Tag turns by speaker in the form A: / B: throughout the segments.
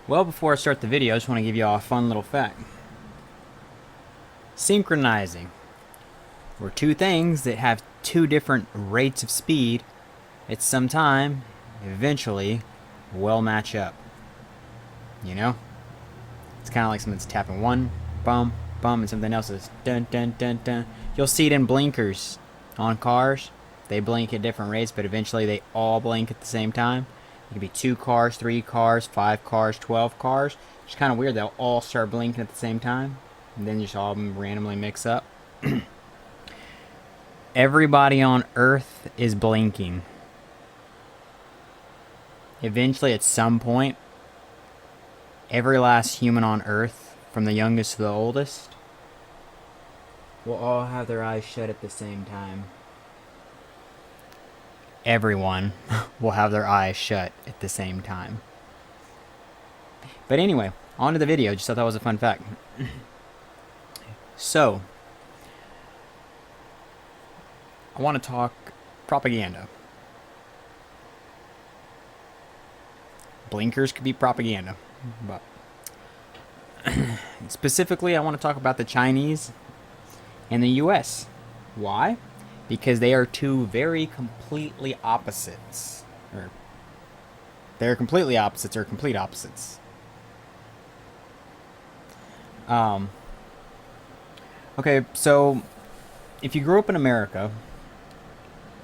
A: Well, before I start the video, I just want to give you all a fun little fact. Synchronizing were two things that have two different rates of speed at some time, eventually, will match up. You know? It's kind of like something's tapping one, bum, bum, and something else is dun, dun, dun, dun. You'll see it in blinkers on cars. They blink at different rates, but eventually they all blink at the same time. It could be 2 cars, 3 cars, 5 cars, 12 cars. It's kind of weird. They'll all start blinking at the same time, and then just all randomly mix up. Everybody on Earth is blinking. Eventually, at some point, every last human on Earth, from the youngest to the oldest, will all have their eyes shut at the same time. Everyone will have their eyes shut at the same time. But anyway, on to the video. Just thought that was a fun fact. So, I want to talk propaganda. Blinkers could be propaganda, but specifically, I want to talk about the Chinese and the US. Why? Because they are two very completely opposites. Or they're completely opposites or complete opposites. Okay, so if you grew up in America,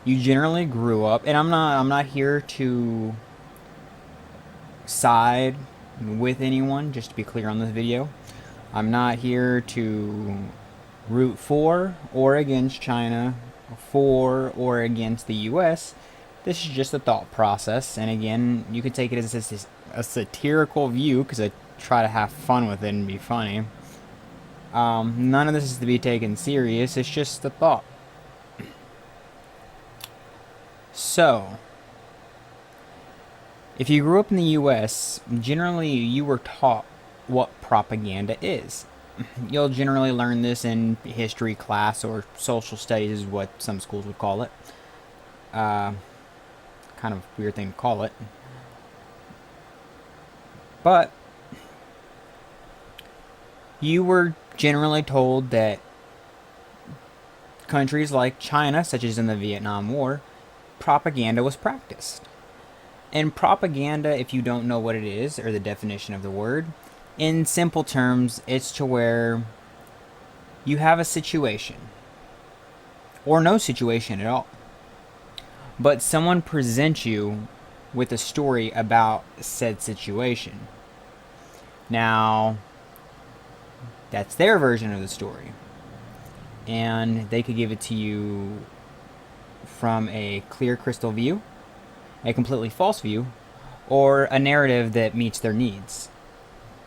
A: you generally grew up, and I'm not here to side with anyone, just to be clear on this video. I'm not here to root for or against China, for or against the US. This is just a thought process, and again, you could take it as a satirical view, because I try to have fun with it and be funny. None of this is to be taken serious, it's just a thought. So, if you grew up in the US, generally you were taught what propaganda is. You'll generally learn this in history class, or social studies is what some schools would call it. Kind of weird thing to call it. But you were generally told that countries like China, such as in the Vietnam War, propaganda was practiced. And propaganda, if you don't know what it is, or the definition of the word, in simple terms, it's to where you have a situation, or no situation at all, but someone presents you with a story about said situation. Now, that's their version of the story, and they could give it to you from a clear crystal view, a completely false view, or a narrative that meets their needs.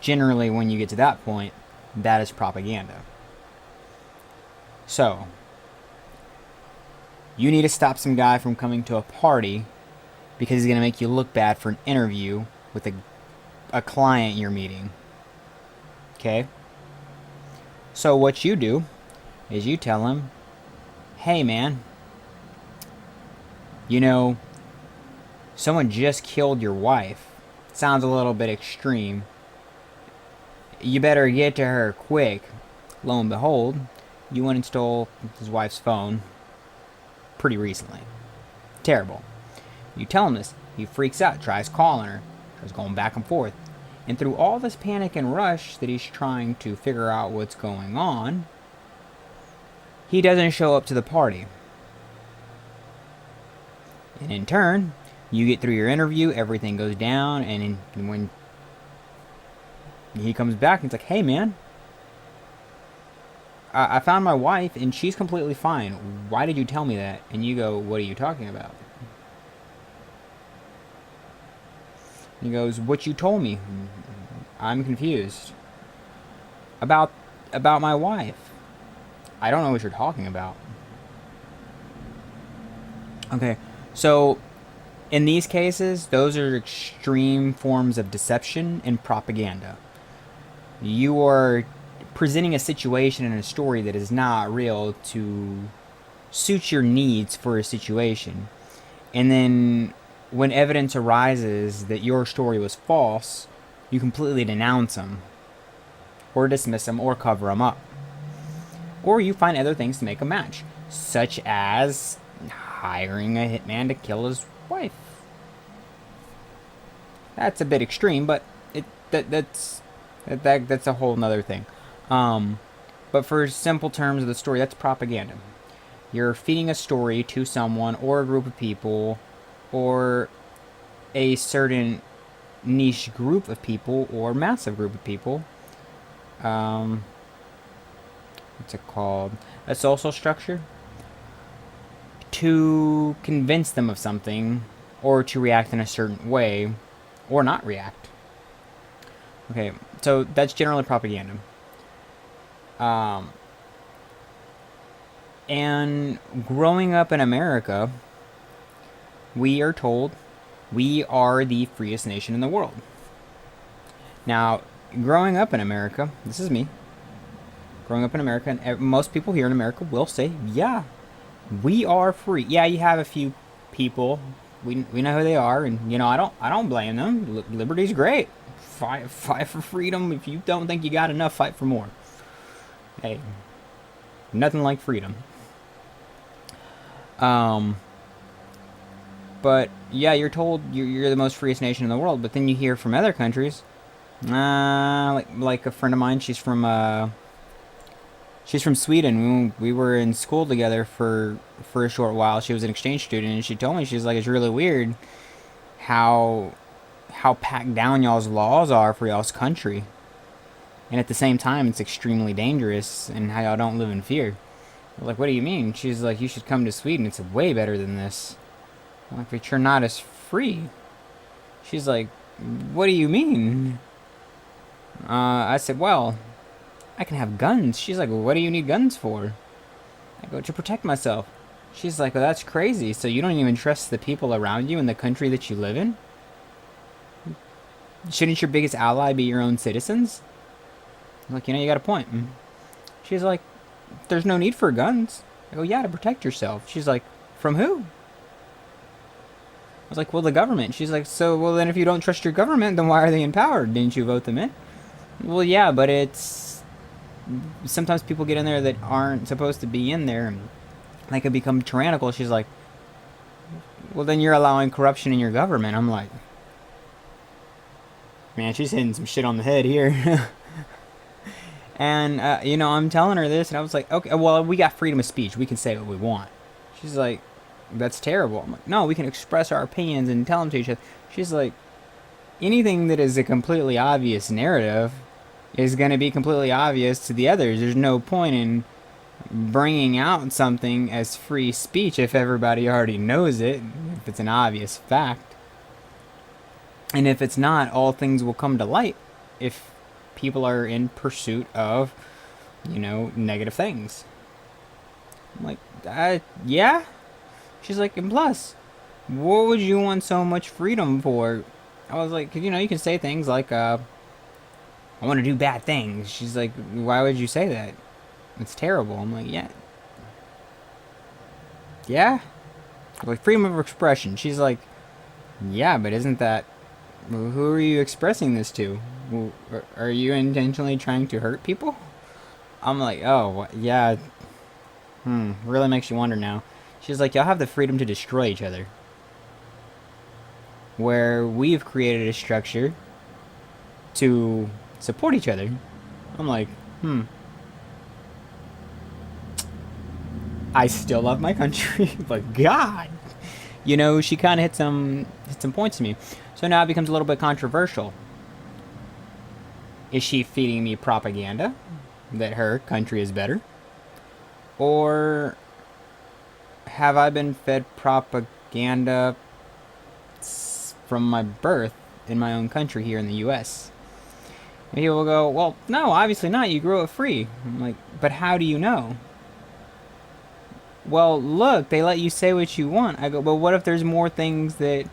A: Generally, when you get to that point, that is propaganda. So, you need to stop some guy from coming to a party because he's going to make you look bad for an interview with a client you're meeting. Okay? So what you do is you tell him, hey man, you know, someone just killed your wife. Sounds a little bit extreme. You better get to her quick. Lo and behold, you went and stole his wife's phone pretty recently. Terrible. You tell him this, he freaks out, tries calling her, tries going back and forth. And through all this panic and rush that he's trying to figure out what's going on, he doesn't show up to the party. And in turn, you get through your interview, everything goes down, and when he comes back, and it's like, hey man, I found my wife and she's completely fine. Why did you tell me that? And you go, what are you talking about? He goes, what you told me. I'm confused. About my wife. I don't know what you're talking about. Okay, so in these cases, those are extreme forms of deception and propaganda. You are presenting a situation and a story that is not real to suit your needs for a situation. And then when evidence arises that your story was false, You completely denounce them, or dismiss them, or cover them up. Or you find other things to make a match, such as hiring a hitman to kill his wife. That's a bit extreme, but that's a whole nother thing. But for simple terms of the story, that's propaganda. You're feeding a story to someone or a group of people or a certain niche group of people or massive group of people. What's it called? A social structure, to convince them of something or to react in a certain way or not react. Okay, so that's generally propaganda. And growing up in America, we are told we are the freest nation in the world. Now, growing up in America, this is me, growing up in America, and most people here in America will say, yeah, we are free. Yeah, you have a few people, we know who they are, and you know, I don't blame them. Liberty's great. Fight for freedom. If you don't think you got enough, fight for more. Hey, nothing like freedom. But yeah, you're told you're the most freest nation in the world, but then you hear from other countries, like a friend of mine, she's from Sweden. We were in school together for a short while. She was an exchange student, and she told me, she's like, it's really weird how packed down y'all's laws are for y'all's country, and at the same time it's extremely dangerous, and how y'all don't live in fear. I'm like, what do you mean? She's like, you should come to Sweden. It's way better than this. I'm like, but you're not as free. She's like, what do you mean? I said, well, I can have guns. She's like, well, what do you need guns for? I go, to protect myself. She's like, well, that's crazy. So you don't even trust the people around you in the country that you live in? Shouldn't your biggest ally be your own citizens? I'm like, you know, you got a point. She's like, there's no need for guns. I go, yeah, to protect yourself. She's like, from who? I was like, well, the government. She's like, so, well, then if you don't trust your government, then why are they in power? Didn't you vote them in? Well, yeah, but it's... sometimes people get in there that aren't supposed to be in there, and they can become tyrannical. She's like, well, then you're allowing corruption in your government. I'm like, man, she's hitting some shit on the head here. And, you know, I'm telling her this, and I was like, okay, well, we got freedom of speech. We can say what we want. She's like, that's terrible. I'm like, no, we can express our opinions and tell them to each other. She's like, anything that is a completely obvious narrative is going to be completely obvious to the others. There's no point in bringing out something as free speech if everybody already knows it, if it's an obvious fact. And if it's not, all things will come to light if people are in pursuit of, you know, negative things. I'm like, yeah? She's like, and plus, what would you want so much freedom for? I was like, you know, you can say things like, I want to do bad things. She's like, why would you say that? It's terrible. I'm like, yeah. Yeah? Like, freedom of expression. She's like, yeah, but isn't that... who are you expressing this to? Are you intentionally trying to hurt people? I'm like, oh, yeah. Really makes you wonder now. She's like, y'all have the freedom to destroy each other. Where we've created a structure to support each other. I'm like, I still love my country, but God, you know, she kind of hit some points to me. So now it becomes a little bit controversial. Is she feeding me propaganda that her country is better? Or have I been fed propaganda from my birth in my own country here in the U.S.? And people will go, well, no, obviously not. You grew up free. I'm like, but how do you know? Well, look, they let you say what you want. I go, but what if there's more things that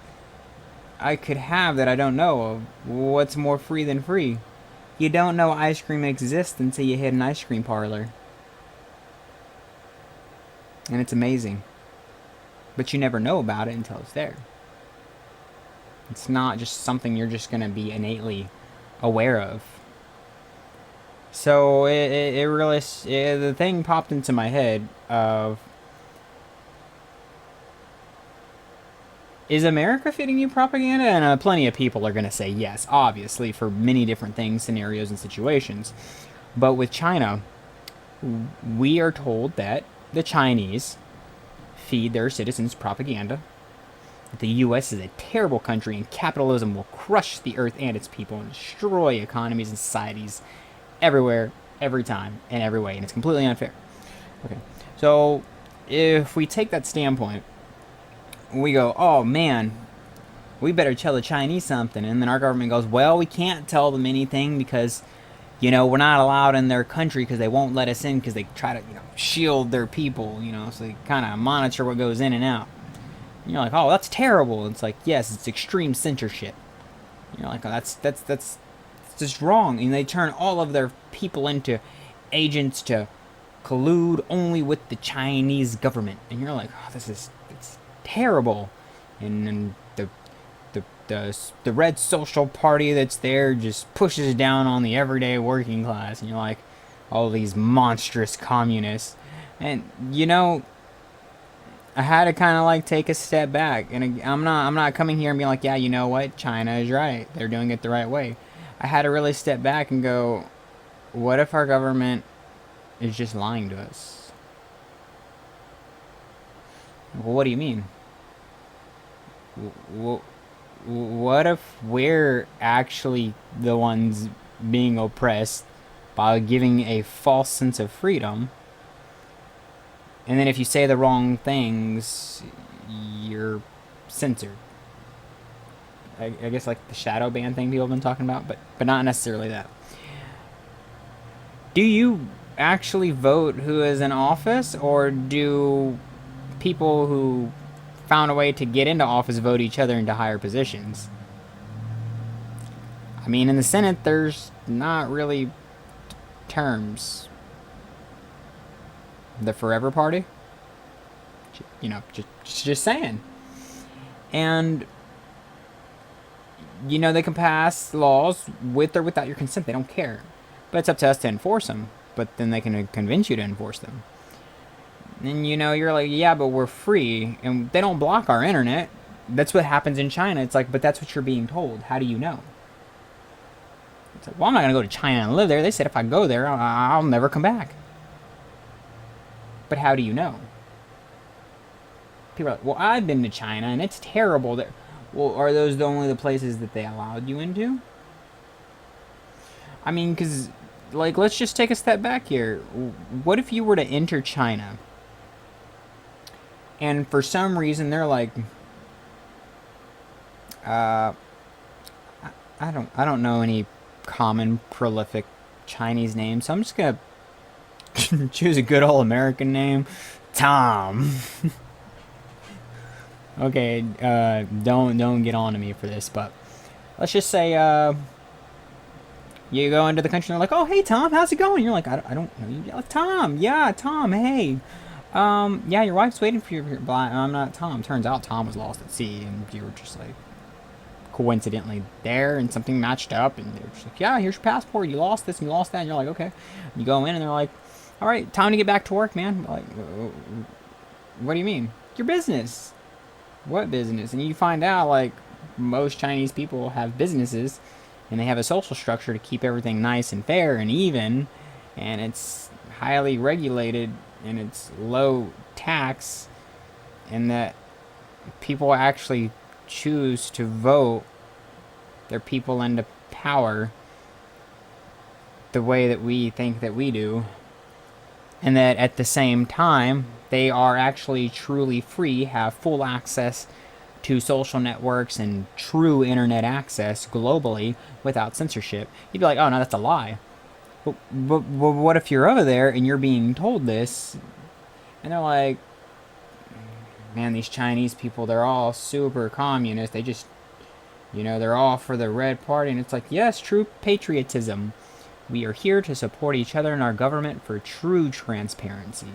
A: I could have that I don't know of? What's more free than free? You don't know ice cream exists until you hit an ice cream parlor. And it's amazing. But you never know about it until it's there. It's not just something you're just going to be innately aware of. So it really, the thing popped into my head of, is America feeding you propaganda? And plenty of people are going to say yes, obviously, for many different things, scenarios, and situations. But with China, we are told that the Chinese feed their citizens propaganda. The U.S. is a terrible country, and capitalism will crush the earth and its people and destroy economies and societies everywhere, every time, in every way, and it's completely unfair. Okay, so if we take that standpoint, we go, oh man, we better tell the Chinese something, and then our government goes, well, we can't tell them anything because, we're not allowed in their country because they won't let us in because they try to, shield their people, so they kind of monitor what goes in and out. And you're like, oh, that's terrible. It's like, yes, it's extreme censorship. You're like, oh, that's just wrong. And they turn all of their people into agents to collude only with the Chinese government. And you're like, oh, it's terrible. And then the red social party that's there just pushes down on the everyday working class. And you're like, all these monstrous communists. And I had to kind of like take a step back, and I'm not coming here and being like, yeah, you know what, China is right, they're doing it the right way. I had to really step back and go, what if our government is just lying to us? Well, what do you mean? What if we're actually the ones being oppressed by giving a false sense of freedom? And then if you say the wrong things, you're censored. I guess like the shadow ban thing people have been talking about, but not necessarily that. Do you actually vote who is in office, or do people who found a way to get into office vote each other into higher positions? I mean, in the Senate, there's not really terms. The Forever Party? Just saying. And, they can pass laws with or without your consent. They don't care. But it's up to us to enforce them. But then they can convince you to enforce them. And, you're like, yeah, but we're free. And they don't block our internet. That's what happens in China. It's like, but that's what you're being told. How do you know? It's like, well, I'm not going to go to China and live there. They said if I go there, I'll never come back. But how do you know? People are like, well, I've been to China and it's terrible there. Well, are those only the places that they allowed you into? I mean, because, like, let's just take a step back here. What if you were to enter China and for some reason they're like, I don't know any common prolific Chinese names, so I'm just gonna choose a good old American name, Tom. Okay, don't get on to me for this, but let's just say you go into the country and they're like, oh, hey, Tom, how's it going? You're like, I don't know you. Like, Tom, yeah, Tom, hey. Yeah, your wife's waiting for you. I'm not Tom. Turns out Tom was lost at sea, and you were just like coincidentally there, and something matched up, and they're just like, yeah, here's your passport. You lost this and you lost that, and you're like, okay. You go in, and they're like, all right, time to get back to work, man. Like, what do you mean? Your business. What business? And you find out, like, most Chinese people have businesses, and they have a social structure to keep everything nice and fair and even, and it's highly regulated, and it's low tax, and that people actually choose to vote their people into power the way that we think that we do, and that at the same time they are actually truly free, have full access to social networks and true internet access globally without censorship. You'd be like, oh no, that's a lie. But what if you're over there and you're being told this, and they're like, man, these Chinese people, they're all super communist. They just, they're all for the Red Party. And it's like, yes, true patriotism. We are here to support each other and our government for true transparency,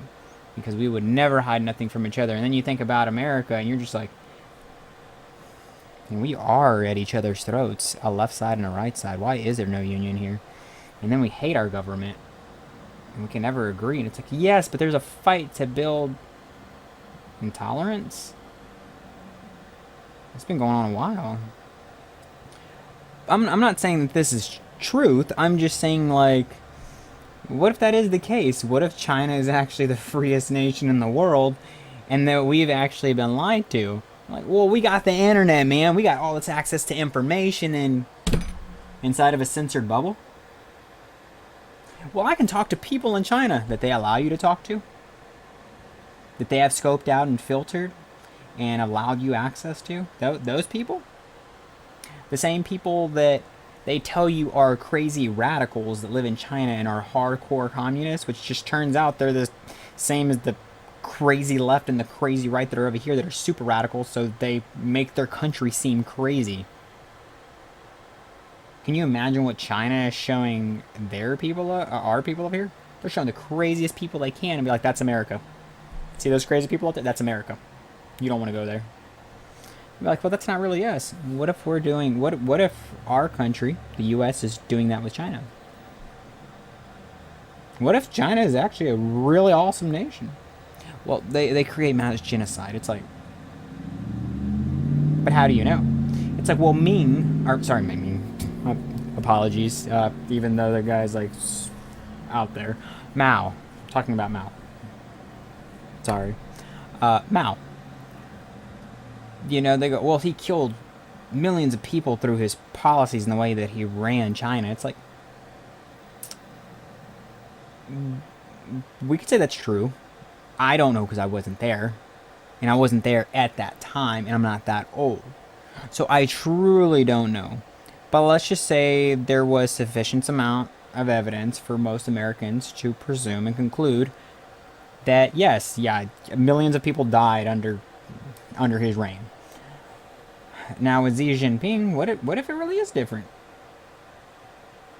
A: because we would never hide nothing from each other. And then you think about America and you're just like, And we are at each other's throats, a left side and a right side. Why is there no union here? And then we hate our government. And we can never agree. And it's like, yes, but there's a fight to build intolerance. It's been going on a while. I'm not saying that this is truth. I'm just saying, like, what if that is the case? What if China is actually the freest nation in the world and that we've actually been lied to? Like, well, we got the internet, man. We got all this access to information and inside of a censored bubble. Well, I can talk to people in China that they allow you to talk to, that they have scoped out and filtered and allowed you access to. Those people, the same people that they tell you are crazy radicals that live in China and are hardcore communists, which just turns out they're the same as the crazy left and the crazy right that are over here that are super radical, so they make their country seem crazy. Can you imagine what China is showing their people, our people over here? They're showing the craziest people they can and be like, that's America. See those crazy people out there? That's America. You don't want to go there. You're like, well, that's not really us. What if we're doing, what if our country, the US, is doing that with China? What if China is actually a really awesome nation? Well, they create mass genocide. It's like, but how do you know? It's like, well, apologies, even though the guy's like out there. Mao. Talking about Mao. Sorry. Mao. You know, they go, well, he killed millions of people through his policies and the way that he ran China. It's like, we could say that's true. I don't know because I wasn't there. And I wasn't there at that time, and I'm not that old. So I truly don't know. But let's just say there was sufficient amount of evidence for most Americans to presume and conclude that, yes, yeah, millions of people died under his reign. Now with Xi Jinping, what if it really is different?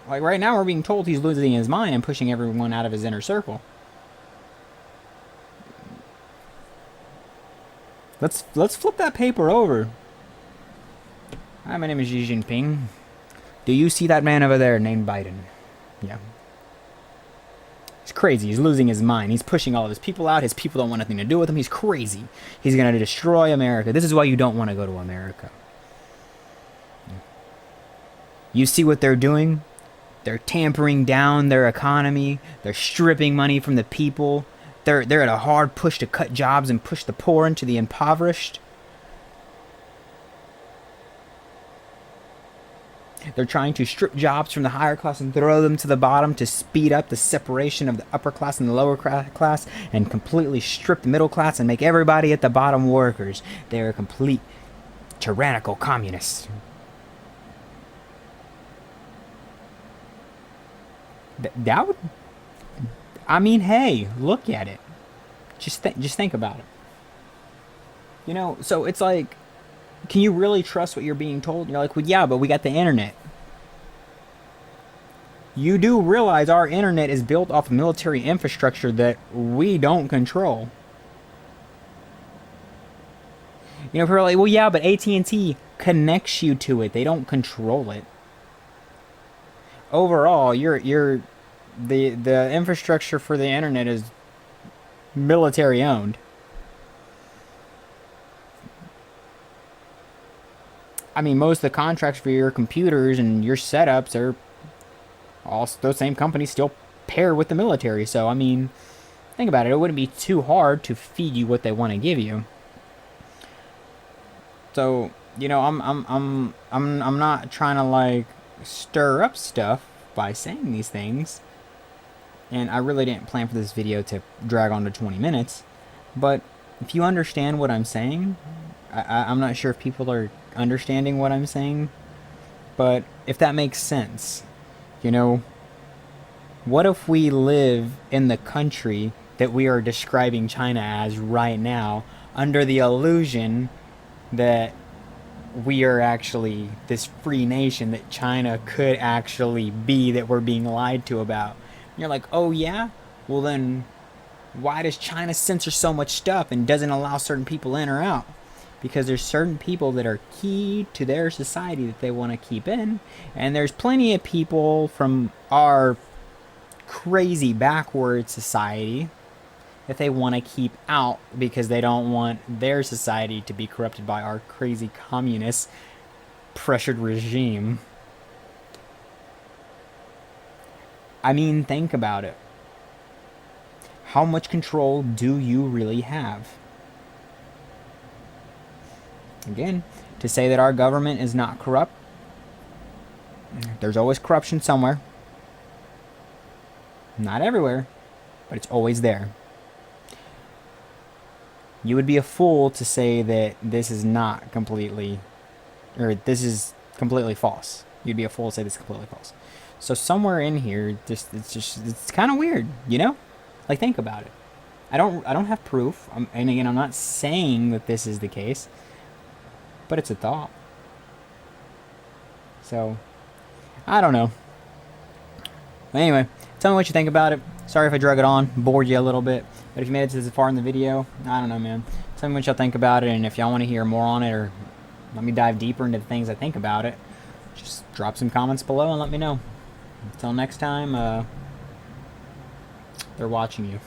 A: Like right now we're being told he's losing his mind and pushing everyone out of his inner circle. Let's flip that paper over. Hi, my name is Xi Jinping. Do you see that man over there named Biden? Yeah. He's crazy. He's losing his mind. He's pushing all of his people out. His people don't want nothing to do with him. He's crazy. He's going to destroy America. This is why you don't want to go to America. You see what they're doing? They're tampering down their economy. They're stripping money from the people. They're at a hard push to cut jobs and push the poor into the impoverished. They're trying to strip jobs from the higher class and throw them to the bottom to speed up the separation of the upper class and the lower class and completely strip the middle class and make everybody at the bottom workers. They're complete tyrannical communists. That would... I mean, hey, look at it. Just think about it. You know, so it's like, can you really trust what you're being told? And you're like, well, yeah, but we got the internet. You do realize our internet is built off of military infrastructure that we don't control. You know, people are like, well, yeah, but AT&T connects you to it. They don't control it. Overall, the infrastructure for the internet is military owned. I mean, most of the contracts for your computers and your setups are all those same companies still pair with the military. So I mean, think about it. It wouldn't be too hard to feed you what they want to give you. So you know, I'm not trying to like stir up stuff by saying these things. And I really didn't plan for this video to drag on to 20 minutes. But if you understand what I'm saying, I'm not sure if people are understanding what I'm saying. But if that makes sense, you know, what if we live in the country that we are describing China as right now under the illusion that we are actually this free nation that China could actually be, that we're being lied to about? You're like, oh yeah? Well then, why does China censor so much stuff and doesn't allow certain people in or out? because there's certain people that are key to their society that they want to keep in, and there's plenty of people from our crazy backward society that they want to keep out because they don't want their society to be corrupted by our crazy communist pressured regime. I mean, think about it. How much control do you really have? Again, to say that our government is not corrupt, there's always corruption somewhere. Not everywhere, but it's always there. You would be a fool to say that this is not completely, or this is completely false. You'd be a fool to say this is completely false. So somewhere in here, it's kind of weird, you know? Like, think about it. I don't have proof, and again, I'm not saying that this is the case, but it's a thought. So, I don't know. But anyway, tell me what you think about it. Sorry if I drug it on, bored you a little bit. But if you made it this far in the video, I don't know, man. Tell me what y'all think about it, and if y'all want to hear more on it, or let me dive deeper into the things I think about it, just drop some comments below and let me know. Until next time, they're watching you.